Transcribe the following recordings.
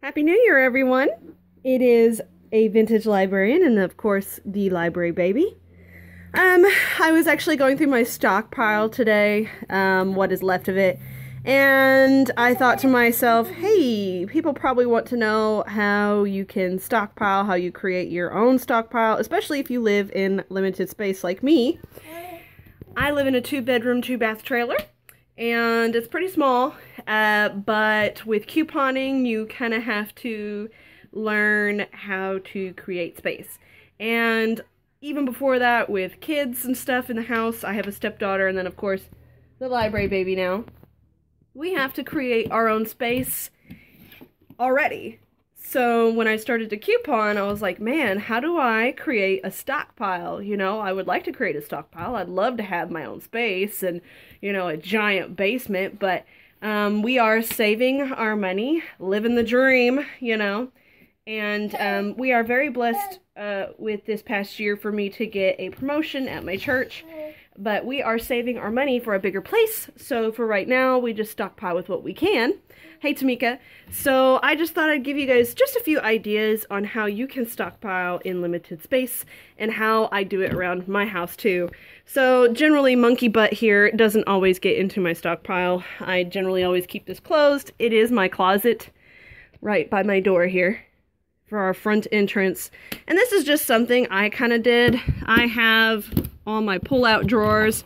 Happy New Year, everyone! It is a vintage librarian and, of course, the library baby. I was actually going through my stockpile today, what is left of it, and I thought to myself, hey, people probably want to know how you can stockpile, how you create your own stockpile, especially if you live in limited space like me. I live in a 2-bedroom, 2-bath trailer, and it's pretty small, but with couponing, you kind of have to learn how to create space. And even before that, with kids and stuff in the house, I have a stepdaughter, and then, of course, the library baby now. We have to create our own space already. So when I started to coupon, I was like, man, how do I create a stockpile? You know, I would like to create a stockpile. I'd love to have my own space and, you know, a giant basement, but we are saving our money, living the dream, you know, and we are very blessed with this past year for me to get a promotion at my church, but we are saving our money for a bigger place. So for right now, we just stockpile with what we can. Hey, Tamika. So I just thought I'd give you guys just a few ideas on how you can stockpile in limited space and how I do it around my house too. So generally, monkey butt here doesn't always get into my stockpile. I generally always keep this closed. It is my closet right by my door here for our front entrance. And this is just something I kind of did. I have all my pull-out drawers.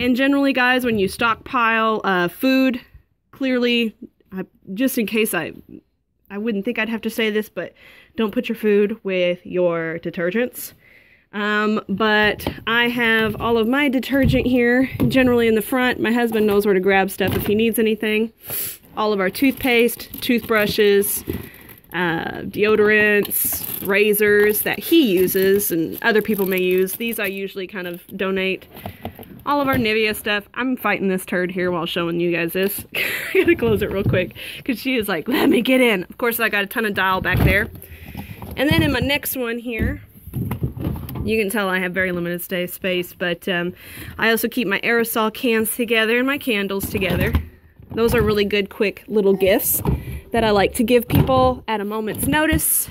And generally, guys, when you stockpile food, clearly, just in case I wouldn't think I'd have to say this, but don't put your food with your detergents. But I have all of my detergent here, generally in the front. My husband knows where to grab stuff if he needs anything. All of our toothpaste, toothbrushes, deodorants, razors that he uses and other people may use. These I usually kind of donate. All of our Nivea stuff. I'm fighting this turd here while showing you guys this. I gotta close it real quick because she is like, let me get in. Of course, I got a ton of dial back there. And then in my next one here, you can tell I have very limited space, but I also keep my aerosol cans together and my candles together. Those are really good, quick little gifts that I like to give people at a moment's notice.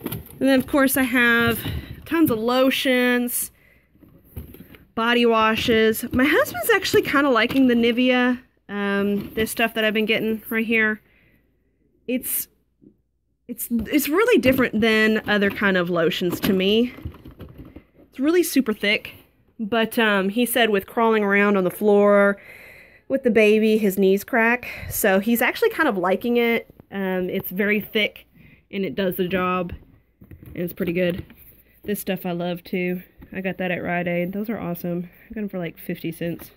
And then, of course, I have tons of lotions, body washes. My husband's actually kind of liking the Nivea, this stuff that I've been getting right here. It's really different than other kind of lotions to me. It's really super thick, but he said with crawling around on the floor with the baby, his knees crack. So he's actually kind of liking it. It's very thick and it does the job. And it's pretty good. This stuff I love too. I got that at Rite Aid. Those are awesome. I got them for like 50 cents.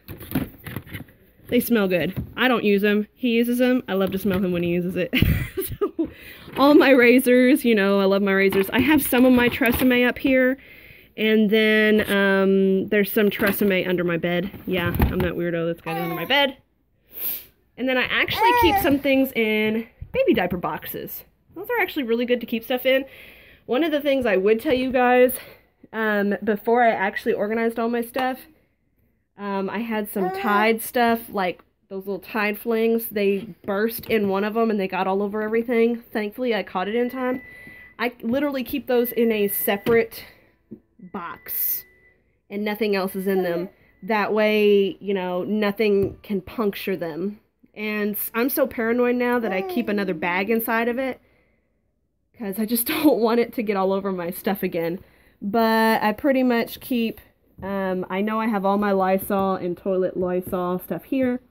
They smell good. I don't use them. He uses them. I love to smell him when he uses it. So, all my razors, you know, I love my razors. I have some of my Tresemme up here. And then there's some Tresemme under my bed. Yeah, I'm that weirdo that's got it under my bed. And then I actually keep some things in baby diaper boxes. Those are actually really good to keep stuff in. One of the things I would tell you guys, before I actually organized all my stuff, I had some Tide stuff, like those little Tide flings. They burst in one of them and they got all over everything. Thankfully, I caught it in time. I literally keep those in a separate box and nothing else is in them. That way, you know, nothing can puncture them. And I'm so paranoid now that I keep another bag inside of it because I just don't want it to get all over my stuff again. But I pretty much keep, I know I have all my Lysol and toilet Lysol stuff here.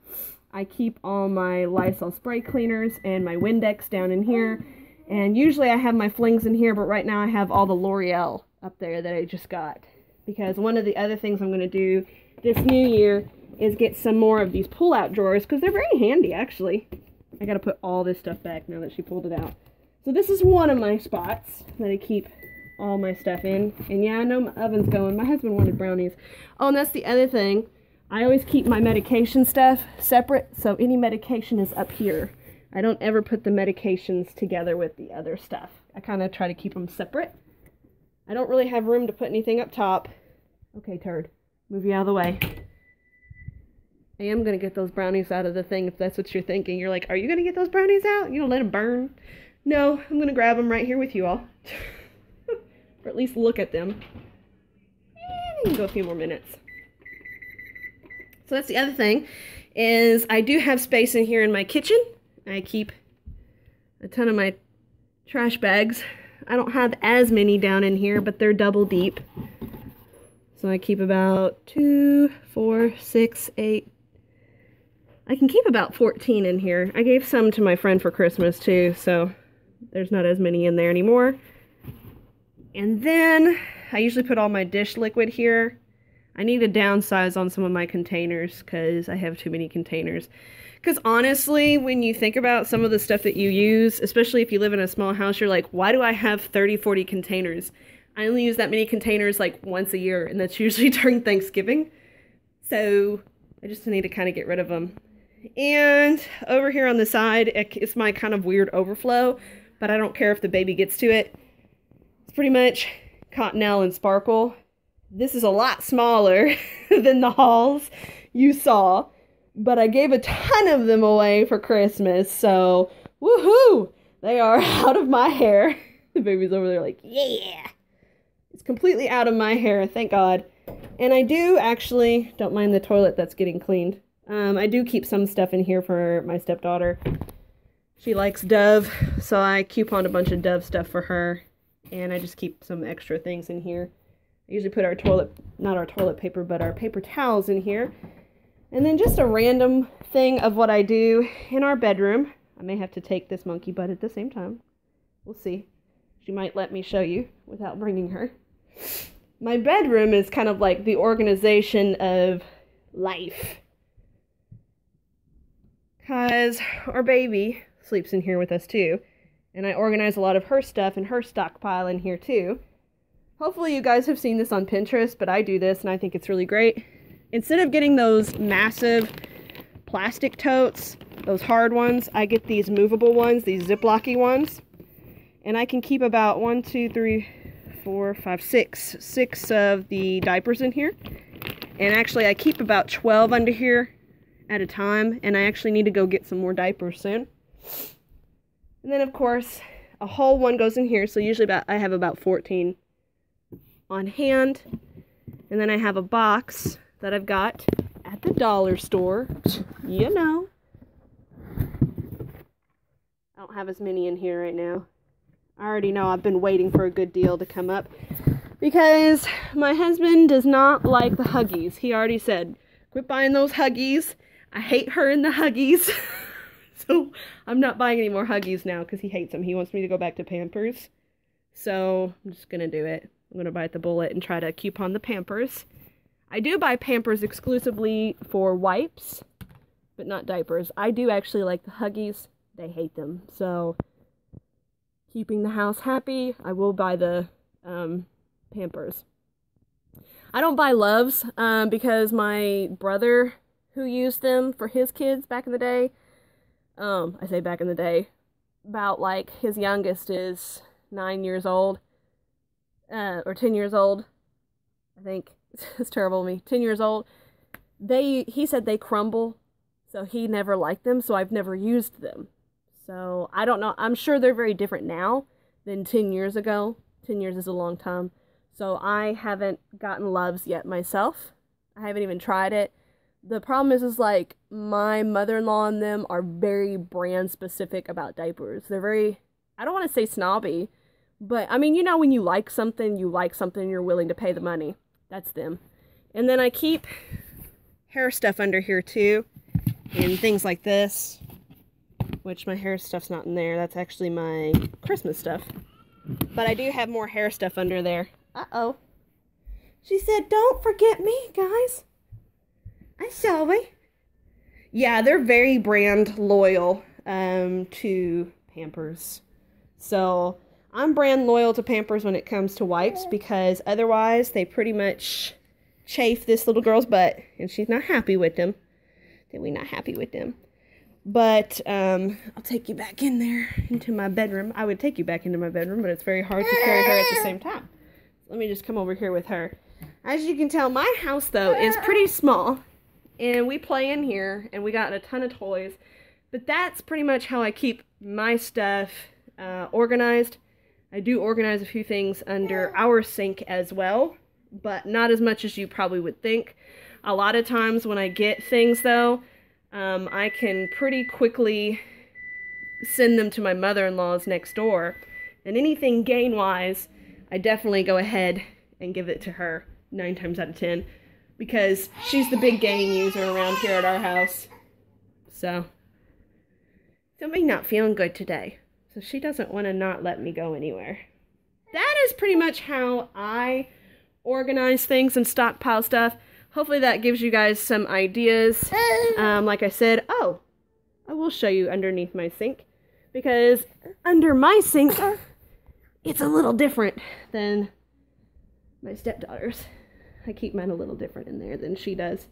I keep all my Lysol spray cleaners and my Windex down in here. And usually I have my flings in here, but right now I have all the L'Oreal up there that I just got. Because one of the other things I'm going to do this new year is get some more of these pull-out drawers, because they're very handy, actually. I got to put all this stuff back now that she pulled it out. So this is one of my spots that I keep all my stuff in. And yeah, I know my oven's going. My husband wanted brownies. Oh, and that's the other thing. I always keep my medication stuff separate, so any medication is up here. I don't ever put the medications together with the other stuff. I kind of try to keep them separate. I don't really have room to put anything up top. Okay, turd. Move you out of the way. I am going to get those brownies out of the thing if that's what you're thinking. You're like, are you going to get those brownies out? You don't let them burn? No, I'm going to grab them right here with you all. Or at least look at them. And we can go a few more minutes. So that's the other thing, is I do have space in here in my kitchen. I keep a ton of my trash bags. I don't have as many down in here, but they're double deep. So I keep about 2, 4, 6, 8. I can keep about 14 in here. I gave some to my friend for Christmas too, so there's not as many in there anymore. And then I usually put all my dish liquid here. I need to downsize on some of my containers because I have too many containers. Because honestly, when you think about some of the stuff that you use, especially if you live in a small house, you're like, why do I have 30, 40 containers? I only use that many containers like once a year, and that's usually during Thanksgiving. So I just need to kind of get rid of them. And over here on the side, it's my kind of weird overflow, but I don't care if the baby gets to it. It's pretty much Cottonelle and Sparkle. This is a lot smaller than the hauls you saw, but I gave a ton of them away for Christmas, so woohoo! They are out of my hair. The baby's over there like, yeah! It's completely out of my hair, thank God. And I do actually, don't mind the toilet that's getting cleaned. I do keep some stuff in here for my stepdaughter. She likes Dove, so I couponed a bunch of Dove stuff for her. And I just keep some extra things in here. I usually put our not our toilet paper, but our paper towels in here. And then just a random thing of what I do in our bedroom. I may have to take this monkey butt at the same time. We'll see. She might let me show you without bringing her. My bedroom is kind of like the organization of life. Because our baby sleeps in here with us too. And I organize a lot of her stuff and her stockpile in here too. Hopefully you guys have seen this on Pinterest, but I do this and I think it's really great. Instead of getting those massive plastic totes, those hard ones, I get these movable ones, these Ziploc-y ones. And I can keep about 1, 2, 3, 4, 5, 6 of the diapers in here. And actually I keep about 12 under here at a time, and I actually need to go get some more diapers soon. And then of course a whole one goes in here, so usually I have about 14 on hand. And then I have a box that I've got at the dollar store, you know. I don't have as many in here right now. I already know I've been waiting for a good deal to come up because my husband does not like the Huggies. He already said, quit buying those Huggies. I hate her in the Huggies. So I'm not buying any more Huggies now because he hates them. He wants me to go back to Pampers. So I'm just going to do it. I'm going to bite the bullet and try to coupon the Pampers. I do buy Pampers exclusively for wipes, but not diapers. I do actually like the Huggies. They hate them. So keeping the house happy, I will buy the Pampers. I don't buy Loves because my brother who used them for his kids back in the day, I say back in the day, about like his youngest is 9 years old, or 10 years old, I think. It's terrible of me. 10 years old. He said they crumble, so he never liked them, so I've never used them. So I don't know. I'm sure they're very different now than 10 years ago. 10 years is a long time. So I haven't gotten Loves yet myself. I haven't even tried it. The problem is like my mother-in-law and them are very brand specific about diapers. They're very, I don't want to say snobby, but I mean, you know, when you like something, you're willing to pay the money. That's them. And then I keep hair stuff under here too, and things like this, which my hair stuff's not in there. That's actually my Christmas stuff. But I do have more hair stuff under there. Uh-oh. She said, don't forget me, guys. I'm sorry. Yeah, they're very brand loyal to Pampers. So I'm brand loyal to Pampers when it comes to wipes, because otherwise they pretty much chafe this little girl's butt, and she's not happy with them. We're not happy with them. But I'll take you back in there into my bedroom. I would take you back into my bedroom, but it's very hard to carry her at the same time. Let me just come over here with her. As you can tell, my house though is pretty small, and we play in here, and we got a ton of toys. But that's pretty much how I keep my stuff organized. I do organize a few things under our sink as well, but not as much as you probably would think. A lot of times when I get things though, I can pretty quickly send them to my mother-in-law's next door, and anything gain-wise, I definitely go ahead and give it to her 9 times out of 10, because she's the big gain user around here at our house. So, somebody's not feeling good today, so she doesn't want to not let me go anywhere. That is pretty much how I organize things and stockpile stuff. Hopefully that gives you guys some ideas. Like I said, oh, I will show you underneath my sink, because under my sink, it's a little different than my stepdaughter's. I keep mine a little different in there than she does,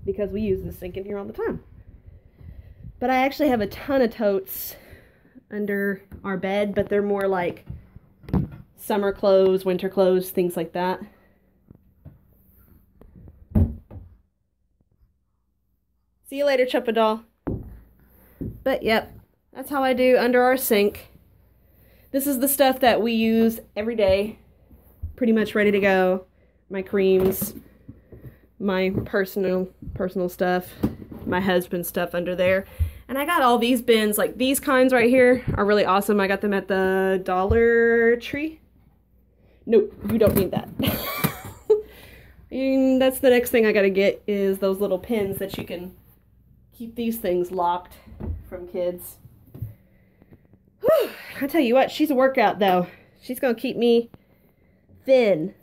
because we use the sink in here all the time. But I actually have a ton of totes under our bed, but they're more like summer clothes, winter clothes, things like that. See you later, Chuppadall. But yep, that's how I do under our sink. This is the stuff that we use every day. Pretty much ready to go. My creams, my personal stuff, my husband's stuff under there. And I got all these bins, like these kinds right here are really awesome. I got them at the Dollar Tree. Nope, you don't need that. And that's the next thing I gotta get, is those little pins that you can keep these things locked from kids. Whew, I tell you what, she's a workout though. She's gonna keep me thin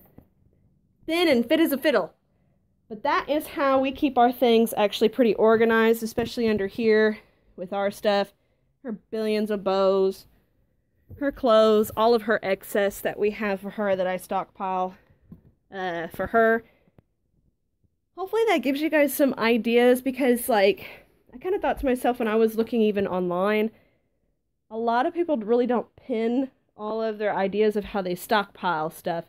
and fit as a fiddle. But that is how we keep our things actually pretty organized, especially under here with our stuff. Her billions of bows, her clothes, all of her excess that we have for her that I stockpile for her. Hopefully that gives you guys some ideas, because like I kind of thought to myself when I was looking even online, a lot of people really don't pin all of their ideas of how they stockpile stuff.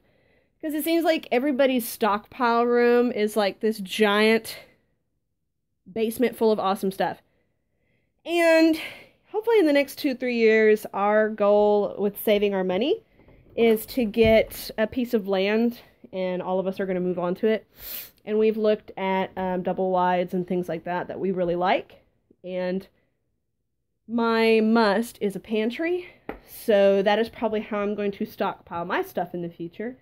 Because it seems like everybody's stockpile room is like this giant basement full of awesome stuff. And hopefully in the next 2-3 years, our goal with saving our money is to get a piece of land, and all of us are going to move on to it. And we've looked at double wides and things like that that we really like. And my must is a pantry. So that is probably how I'm going to stockpile my stuff in the future.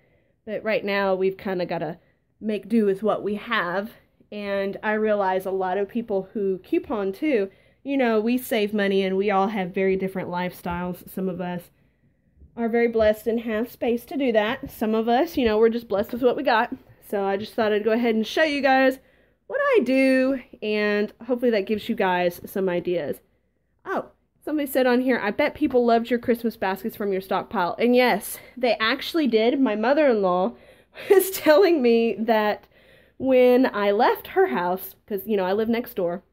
But right now, we've kind of got to make do with what we have. And I realize a lot of people who coupon too, you know, we save money and we all have very different lifestyles. Some of us are very blessed and have space to do that. Some of us, you know, we're just blessed with what we got. So I just thought I'd go ahead and show you guys what I do. And hopefully that gives you guys some ideas. Oh, somebody said on here, I bet people loved your Christmas baskets from your stockpile. And yes, they actually did. My mother-in-law was telling me that when I left her house, because, you know, I live next door,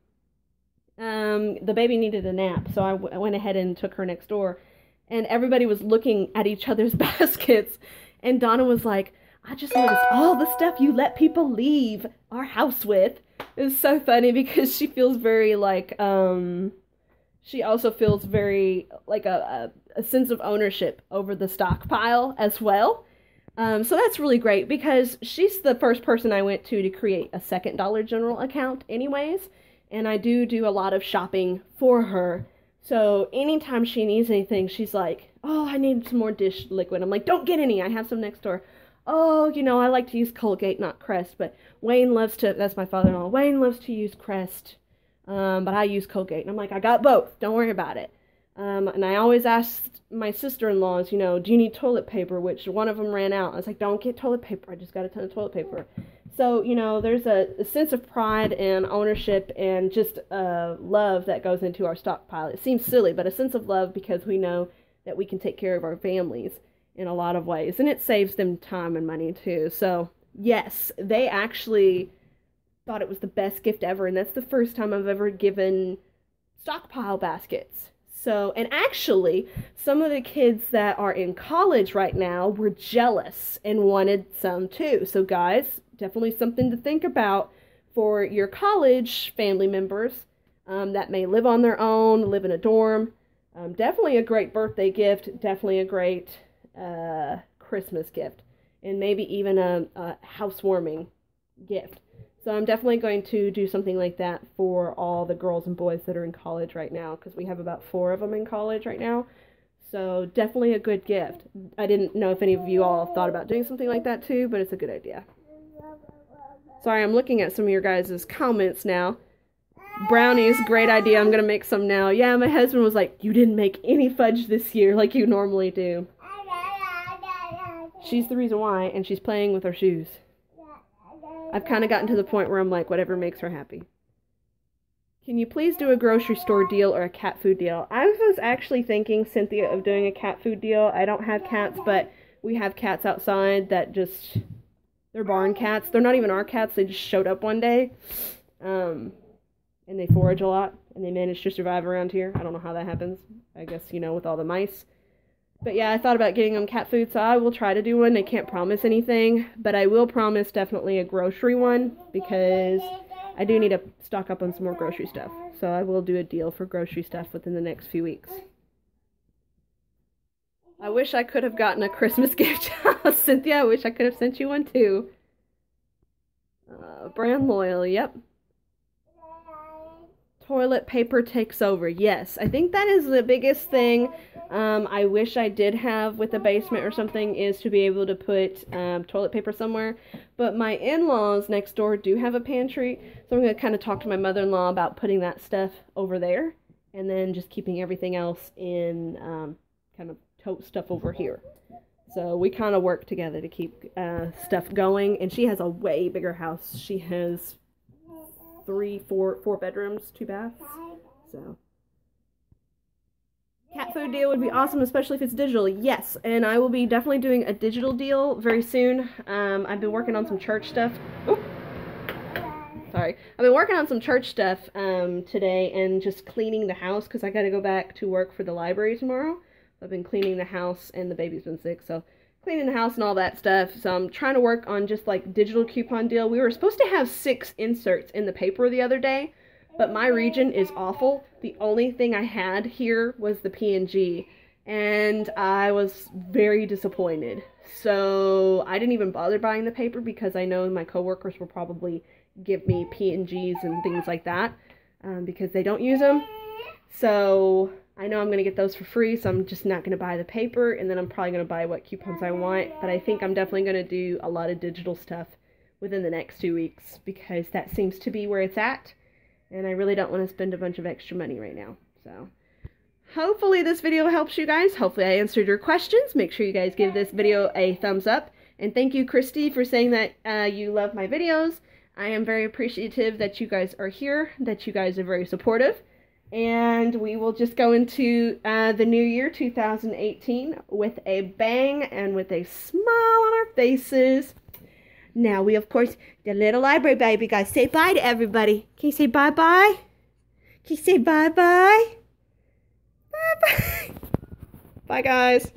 the baby needed a nap. So I went ahead and took her next door. And everybody was looking at each other's baskets. And Donna was like, I just noticed all the stuff you let people leave our house with. It was so funny because she feels very like, she also feels very like a sense of ownership over the stockpile as well. So that's really great, because she's the first person I went to create a second Dollar General account anyways. And I do a lot of shopping for her. So anytime she needs anything, she's like, oh, I need some more dish liquid. I'm like, don't get any. I have some next door. Oh, you know, I like to use Colgate, not Crest. But Wayne loves to, that's my father-in-law. Wayne loves to use Crest. But I use Colgate. And I'm like, I got both. Don't worry about it. And I always asked my sister-in-laws, you know, do you need toilet paper? Which one of them ran out. I was like, don't get toilet paper. I just got a ton of toilet paper. So, you know, there's a sense of pride and ownership and just love that goes into our stockpile. It seems silly, but a sense of love, because we know that we can take care of our families in a lot of ways. And it saves them time and money too. So, yes, they actually thought it was the best gift ever. And that's the first time I've ever given stockpile baskets. So, and actually, some of the kids that are in college right now were jealous and wanted some too. So guys, definitely something to think about for your college family members that may live on their own, live in a dorm. Definitely a great birthday gift, definitely a great Christmas gift, and maybe even a housewarming gift. So I'm definitely going to do something like that for all the girls and boys that are in college right now, because we have about 4 of them in college right now. So definitely a good gift. I didn't know if any of you all thought about doing something like that too, but it's a good idea. Sorry, I'm looking at some of your guys' comments now. Brownies, great idea. I'm going to make some now. Yeah, my husband was like, you didn't make any fudge this year like you normally do. She's the reason why, and she's playing with her shoes. I've kind of gotten to the point where I'm like, whatever makes her happy. Can you please do a grocery store deal or a cat food deal? I was actually thinking, Cynthia, of doing a cat food deal. I don't have cats, but we have cats outside that just, they're barn cats. They're not even our cats. They just showed up one day. And they forage a lot, and they manage to survive around here. I don't know how that happens. I guess, you know, with all the mice. But yeah, I thought about getting them cat food, so I will try to do one. I can't promise anything, but I will promise definitely a grocery one, because I do need to stock up on some more grocery stuff. So I will do a deal for grocery stuff within the next few weeks. I wish I could have gotten a Christmas gift. Cynthia, I wish I could have sent you one too. Brand loyal, yep. Toilet paper takes over. Yes, I think that is the biggest thing I wish I did have with a basement or something, is to be able to put toilet paper somewhere. But my in-laws next door do have a pantry, so I'm going to kind of talk to my mother-in-law about putting that stuff over there, and then just keeping everything else in kind of tote stuff over here. So we kind of work together to keep stuff going, and she has a way bigger house. She has 4 bedrooms, 2 baths. So cat food deal would be awesome, especially if it's digital. Yes, and I will be definitely doing a digital deal very soon. I've been working on some church stuff. Oh, sorry. I've been working on some church stuff today, and just cleaning the house, because I got to go back to work for the library tomorrow. I've been cleaning the house, and the baby's been sick, so cleaning the house and all that stuff. So I'm trying to work on just like digital coupon deal. We were supposed to have 6 inserts in the paper the other day, but my region is awful. The only thing I had here was the PNG, and I was very disappointed. So I didn't even bother buying the paper, because I know my coworkers will probably give me PNGs and things like that because they don't use them. So I know I'm going to get those for free, so I'm just not going to buy the paper, and then I'm probably going to buy what coupons I want. But I think I'm definitely going to do a lot of digital stuff within the next 2 weeks, because that seems to be where it's at, and I really don't want to spend a bunch of extra money right now. So hopefully this video helps you guys. Hopefully I answered your questions. Make sure you guys give this video a thumbs up, and thank you, Christy, for saying that you love my videos. I am very appreciative that you guys are here, that you guys are very supportive. And we will just go into the new year, 2018, with a bang and with a smile on our faces. Now we, of course, the little library baby guys, say bye to everybody. Can you say bye-bye? Can you say bye-bye? Bye-bye. Bye, guys.